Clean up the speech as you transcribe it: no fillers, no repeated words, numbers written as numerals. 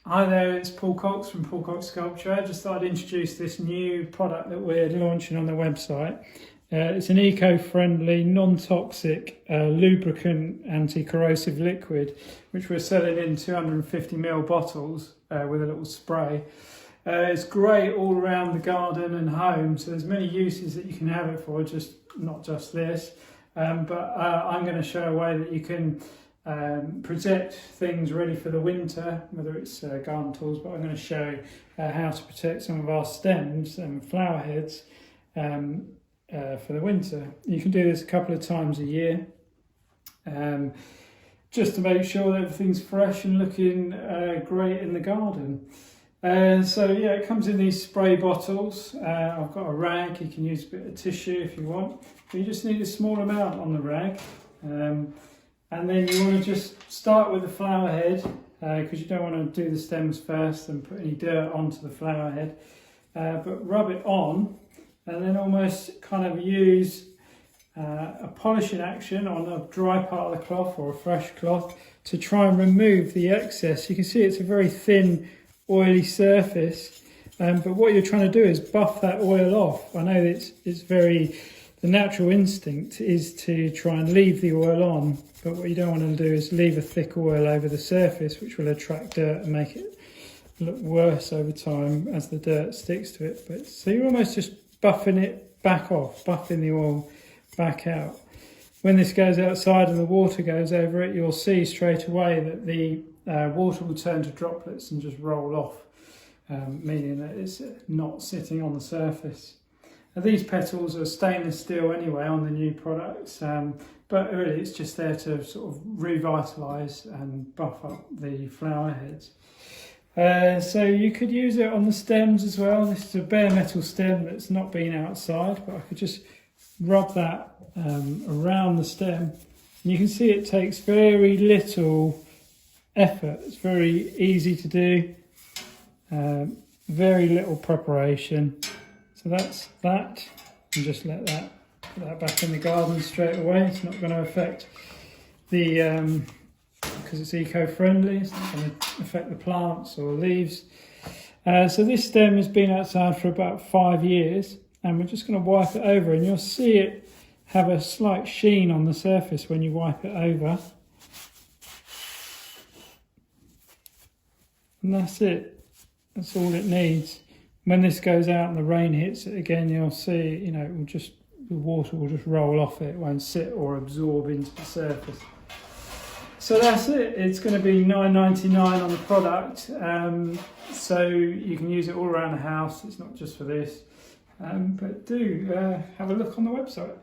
Hi there, it's Paul Cox from Paul Cox Sculpture. I just thought I'd introduce this new product that we're launching on the website. It's an eco-friendly, non-toxic lubricant anti-corrosive liquid, which we're selling in 250ml bottles with a little spray. It's great all around the garden and home, so there's many uses that you can have it for, not just this. I'm going to show a way that you can protect things ready for the winter, whether it's garden tools, but I'm going to show how to protect some of our stems and flower heads for the winter. You can do this a couple of times a year, just to make sure that everything's fresh and looking great in the garden. It comes in these spray bottles. I've got a rag. You can use a bit of tissue if you want, but you just need a small amount on the rag. And then you want to just start with the flower head, because you don't want to do the stems first and put any dirt onto the flower head, but rub it on and then almost kind of use a polishing action on a dry part of the cloth or a fresh cloth to try and remove the excess. You can see it's a very thin, oily surface, but what you're trying to do is buff that oil off. I know the natural instinct is to try and leave the oil on, but what you don't want to do is leave a thick oil over the surface, which will attract dirt and make it look worse over time as the dirt sticks to it. So you're almost just buffing it back off, buffing the oil back out. When this goes outside and the water goes over it, you'll see straight away that the water will turn to droplets and just roll off, meaning that it's not sitting on the surface. Now, these petals are stainless steel anyway on the new products, but really it's just there to sort of revitalise and buff up the flower heads. So you could use it on the stems as well. This is a bare metal stem that's not been outside, but I could just rub that around the stem. And you can see it takes very little effort. It's very easy to do, very little preparation. So that's that, and just put that back in the garden straight away. It's not going to affect because it's eco-friendly, it's not going to affect the plants or leaves. So this stem has been outside for about 5 years, and we're just going to wipe it over, and you'll see it have a slight sheen on the surface when you wipe it over. And that's it. That's all it needs. When this goes out and the rain hits it again, you'll see, the water will just roll off it. It won't sit or absorb into the surface. So that's it. It's going to be $9.99 on the product. So you can use it all around the house. It's not just for this. But do have a look on the website.